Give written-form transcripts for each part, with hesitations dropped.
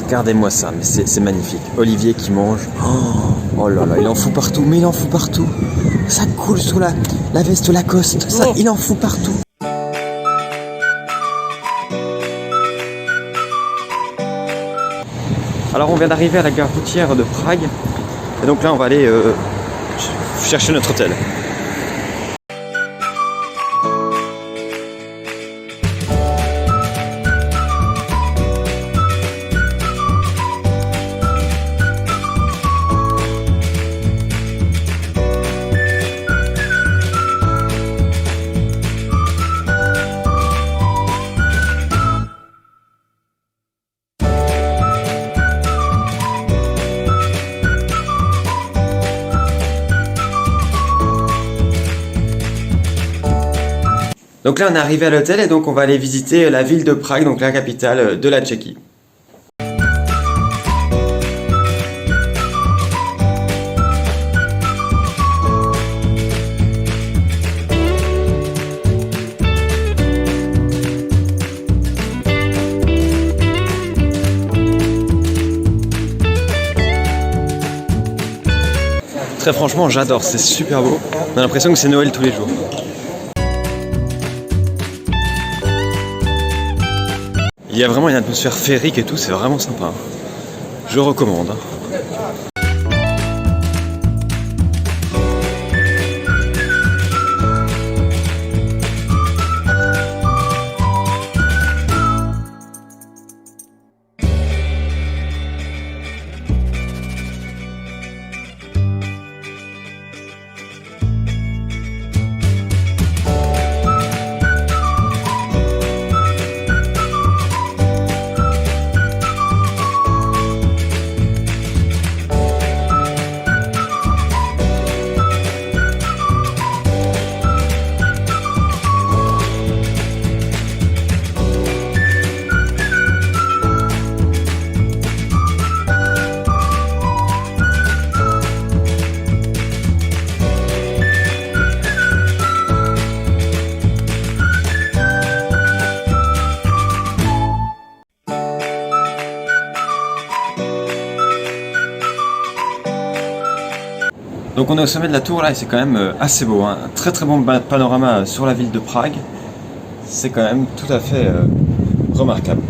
Regardez-moi ça, mais c'est magnifique. Olivier qui mange. Oh là là, il en fout partout, mais il en fout partout. Ça coule sous la veste Lacoste, ça, il en fout partout. Alors on vient d'arriver à la gare routière de Prague. Et donc là on va aller chercher notre hôtel. Donc là on est arrivé à l'hôtel et donc on va aller visiter la ville de Prague, donc la capitale de la Tchéquie. Très franchement j'adore, c'est super beau. On a l'impression que c'est Noël tous les jours. Il y a vraiment une atmosphère féerique et tout, c'est vraiment sympa. Je recommande. Donc on est au sommet de la tour là et c'est quand même assez beau, hein. Un très très bon panorama sur la ville de Prague. C'est quand même tout à fait remarquable.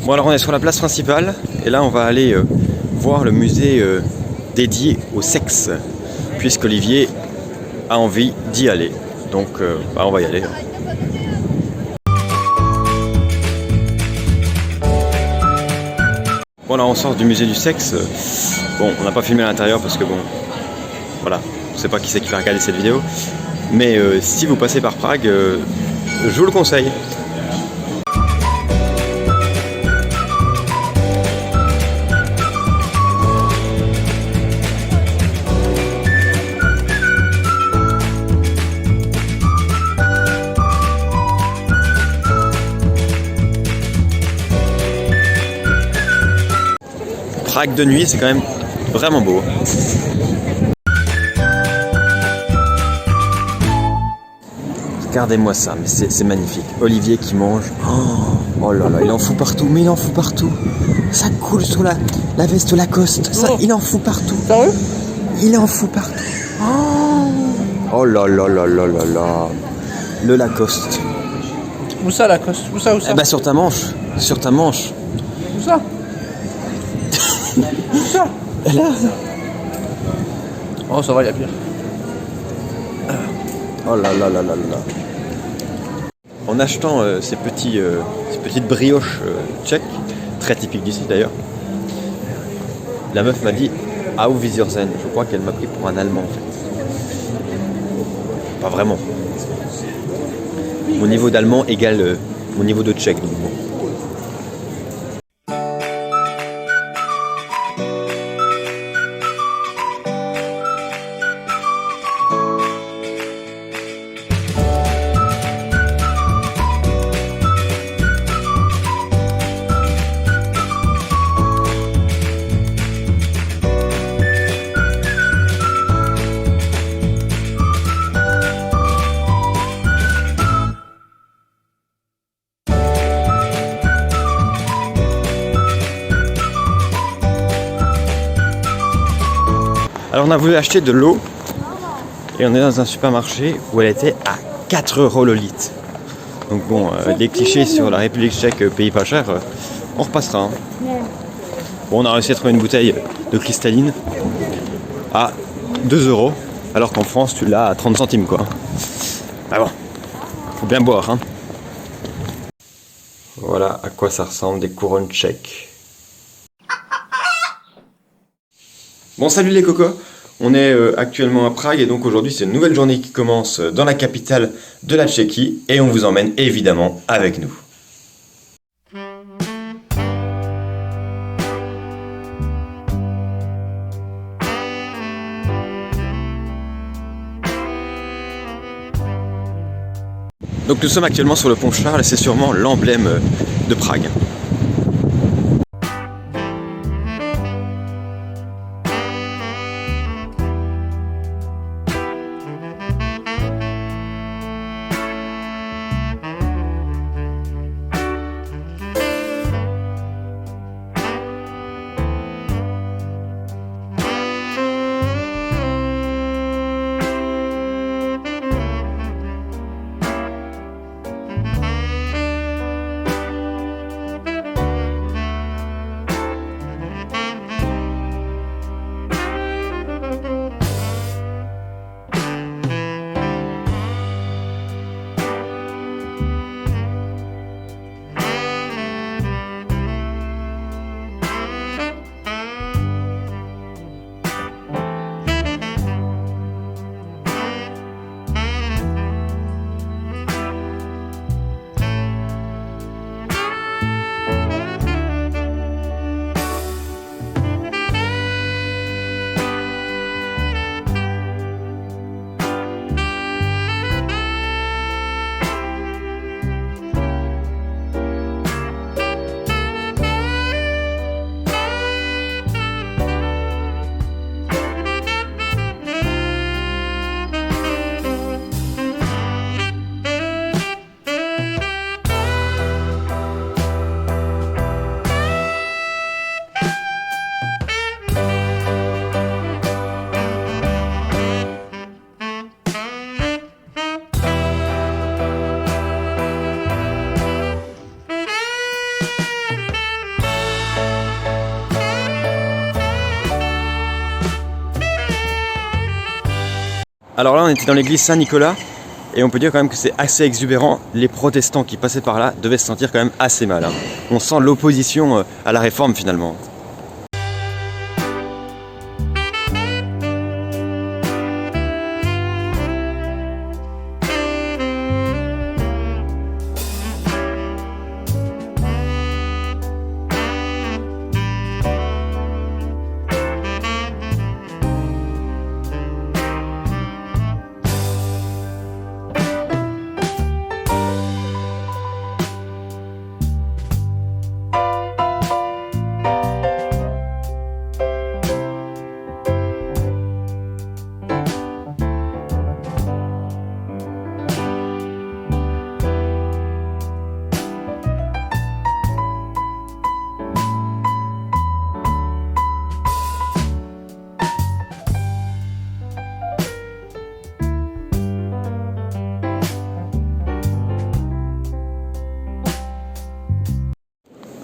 Bon alors on est sur la place principale et là on va aller voir le musée dédié au sexe puisqu'Olivier a envie d'y aller. Donc on va y aller. Bon là on sort du musée du sexe. Bon on n'a pas filmé à l'intérieur parce que bon voilà, je sais pas qui c'est qui va regarder cette vidéo. Mais si vous passez par Prague, je vous le conseille. Prague de nuit, c'est quand même vraiment beau. Regardez-moi ça, mais c'est magnifique. Olivier qui mange. Oh là là, il en fout partout, mais il en fout partout. Ça coule sur la veste Lacoste. Ça, il en fout partout. Sérieux? Il en fout partout. Oh là là là là là là. Le Lacoste. Où ça, Lacoste? Où ça? Eh bah sur ta manche. Sur ta manche. Où ça? Où ça? Là. Oh, ça va, il y a pire. Oh là là là là là. En achetant ces petites brioches tchèques, très typiques d'ici d'ailleurs, la meuf m'a dit Auf Wiedersehen. Je crois qu'elle m'a pris pour un Allemand en fait. Pas vraiment. Mon niveau d'allemand égale mon niveau de tchèque. Donc bon. Alors on a voulu acheter de l'eau et on est dans un supermarché où elle était à 4 € le litre. Donc bon, les clichés sur la République tchèque, pays pas cher, on repassera. Hein. Bon, on a réussi à trouver une bouteille de cristalline à 2 €, alors qu'en France tu l'as à 30 centimes quoi. Ah bon, faut bien boire. Hein. Voilà à quoi ça ressemble des couronnes tchèques. Bon, salut les cocos, on est actuellement à Prague et donc aujourd'hui c'est une nouvelle journée qui commence dans la capitale de la Tchéquie et on vous emmène évidemment avec nous. Donc nous sommes actuellement sur le pont Charles et c'est sûrement l'emblème de Prague. Alors là on était dans l'église Saint-Nicolas et on peut dire quand même que c'est assez exubérant. Les protestants qui passaient par là devaient se sentir quand même assez mal. Hein. On sent l'opposition à la réforme finalement.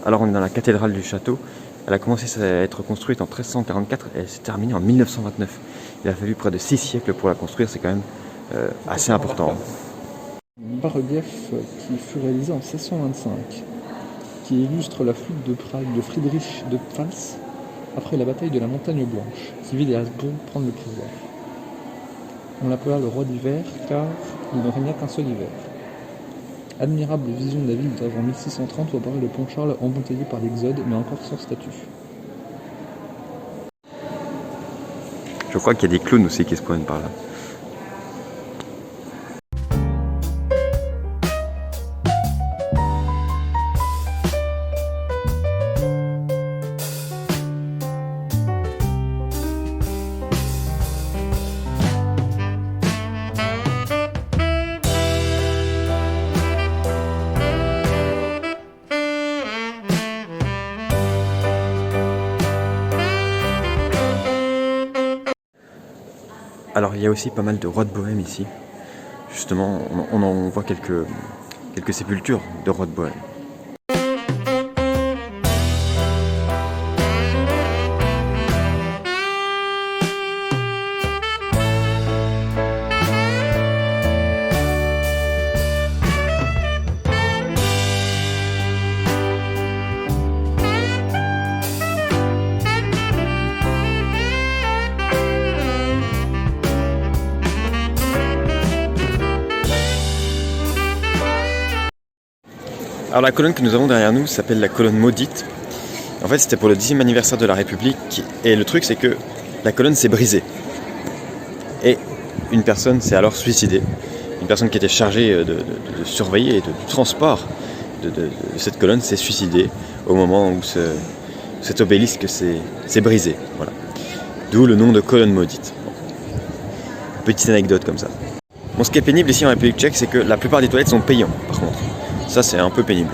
Alors on est dans la cathédrale du château. Elle a commencé à être construite en 1344 et elle s'est terminée en 1929. Il a fallu près de 6 siècles pour la construire, c'est quand même assez important. Un bas-relief qui fut réalisé en 1625, qui illustre la fuite de Prague de Friedrich de Pfalz après la bataille de la Montagne Blanche, qui vit les Habsbourg prendre le pouvoir. On l'appela le roi d'hiver car il ne régna qu'un seul hiver. Admirable vision de la ville d'avant 1630 où apparaît le pont Charles embouteillé par l'Exode mais encore sans statue. Je crois qu'il y a des clowns aussi qui se promènent par là. Alors il y a aussi pas mal de rois de Bohême ici. Justement, on en voit quelques sépultures de rois de Bohême. Alors la colonne que nous avons derrière nous s'appelle la colonne maudite. En fait c'était pour le 10e anniversaire de la République et le truc c'est que la colonne s'est brisée. Et une personne s'est alors suicidée. Une personne qui était chargée de surveiller et de transport de cette colonne s'est suicidée au moment où cet obélisque s'est brisé. Voilà. D'où le nom de colonne maudite. Bon. Petite anecdote comme ça. Bon, ce qui est pénible ici en République tchèque c'est que la plupart des toilettes sont payantes par contre. Ça, c'est un peu pénible.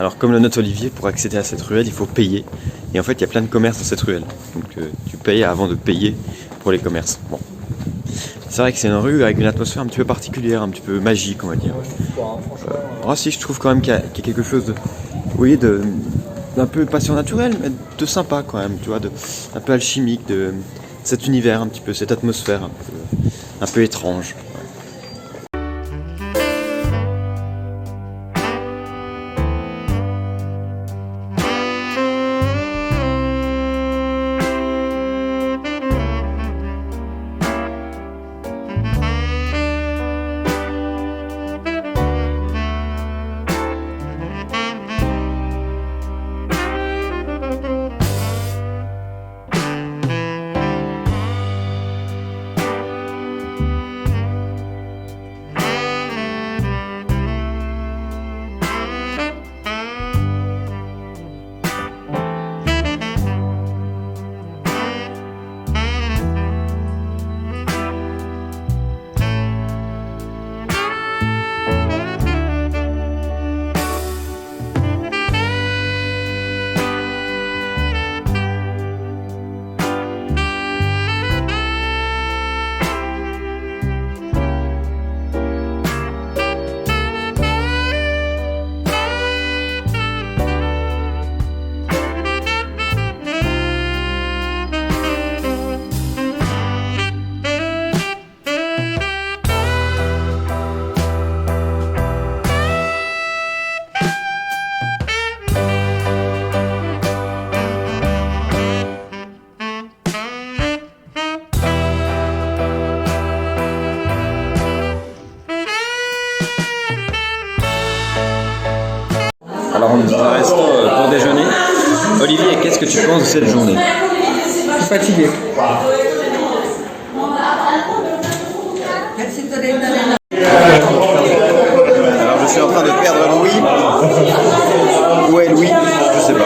Alors comme le note Olivier, pour accéder à cette ruelle, il faut payer. Et en fait, il y a plein de commerces dans cette ruelle. Donc tu payes avant de payer pour les commerces. Bon. C'est vrai que c'est une rue avec une atmosphère un petit peu particulière, un petit peu magique, on va dire. Si, je trouve quand même qu'il y a quelque chose de, oui, d'un peu pas surnaturel, mais de sympa quand même, tu vois, un peu alchimique, de cet univers un petit peu, cette atmosphère un peu étrange. Alors on est dans un restaurant Qu'est-ce que tu penses de cette journée? Je suis fatigué. Alors je suis en train de perdre Louis. Où est Louis? Je sais pas.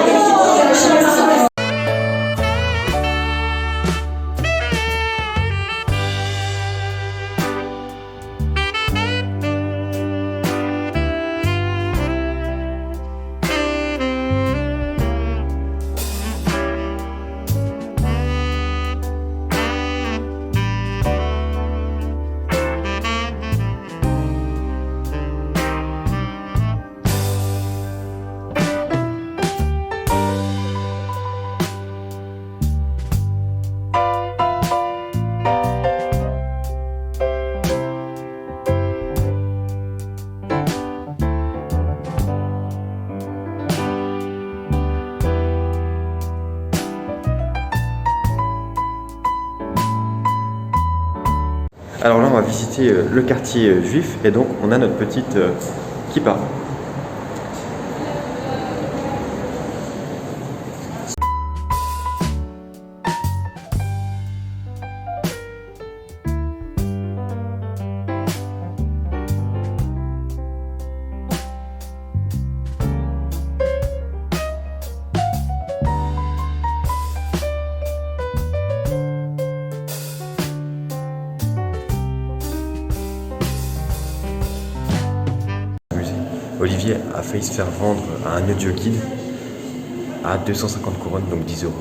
Alors là, on va visiter le quartier juif et donc on a notre petite kippa. Olivier a failli se faire vendre à un audio guide à 250 couronnes, donc 10 euros.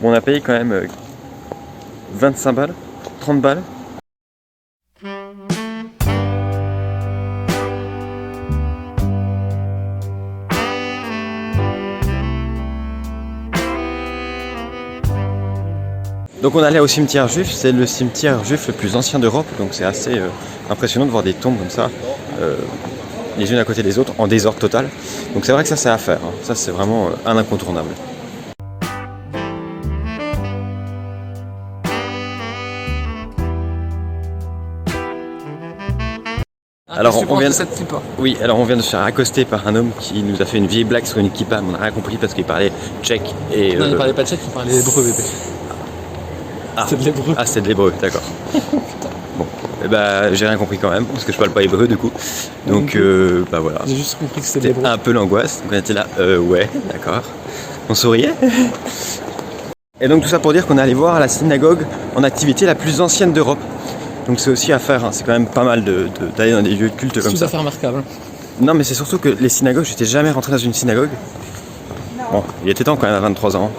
Bon, on a payé quand même 25 balles, 30 balles. Donc on allait au cimetière juif, c'est le cimetière juif le plus ancien d'Europe, donc c'est assez impressionnant de voir des tombes comme ça, les unes à côté des autres, en désordre total. Donc c'est vrai que ça c'est à faire, hein. Ça c'est vraiment un incontournable. Alors on vient de... Oui, alors on vient de se faire accoster par un homme qui nous a fait une vieille blague sur une kippa, mais on n'a rien compris parce qu'il parlait tchèque et... Non, il parlait pas tchèque, il parlait hébreu, bébé. Ah, c'est de l'hébreu. Ah, c'est de l'hébreu, d'accord. Bon, eh ben, j'ai rien compris quand même, parce que je parle pas hébreu du coup. Donc, bah voilà. J'ai juste compris que c'était de l'hébreu. Un peu l'angoisse, donc on était là, ouais, d'accord. On souriait. Et donc tout ça pour dire qu'on est allé voir la synagogue en activité la plus ancienne d'Europe. Donc c'est aussi à faire, hein. C'est quand même pas mal d'aller dans des lieux de culte comme ça. C'est tout à fait remarquable. Non mais c'est surtout que les synagogues, j'étais jamais rentré dans une synagogue. Bon, il était temps quand même à 23 ans.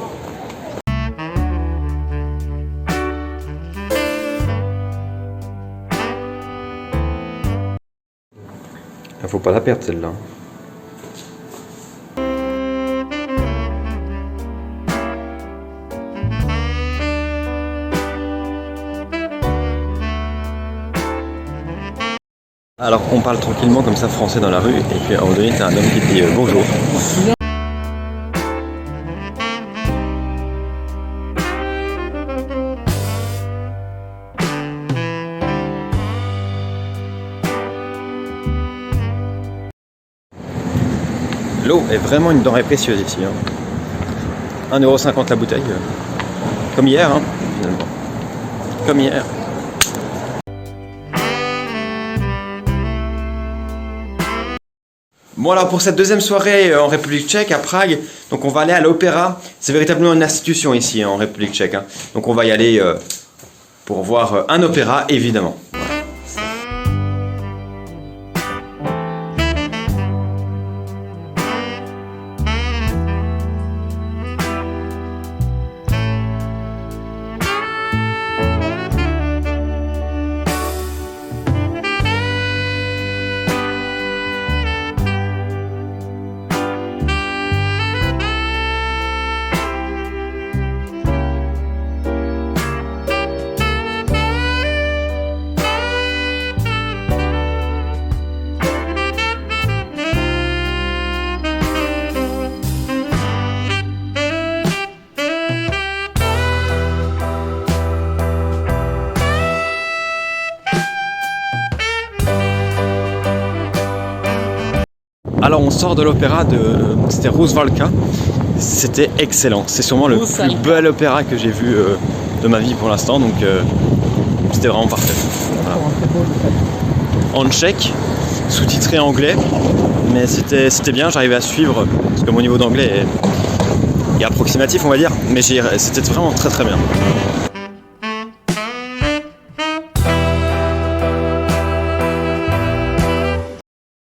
Faut pas la perdre celle-là. Alors on parle tranquillement comme ça français dans la rue et puis à un moment donné t'as un homme qui te dit bonjour. L'eau est vraiment une denrée précieuse ici. Hein. 1,50 € la bouteille. Comme hier, hein, finalement. Comme hier. Bon alors pour cette deuxième soirée en République tchèque, à Prague, donc on va aller à l'opéra. C'est véritablement une institution ici en République tchèque. Hein. Donc on va y aller pour voir un opéra évidemment. Alors on sort de l'opéra c'était Rusvalka, c'était excellent, c'est sûrement le plus bel opéra que j'ai vu de ma vie pour l'instant, donc c'était vraiment parfait. Voilà. En tchèque, sous-titré anglais, mais c'était bien, j'arrivais à suivre, parce que mon niveau d'anglais est approximatif on va dire, mais c'était vraiment très très bien.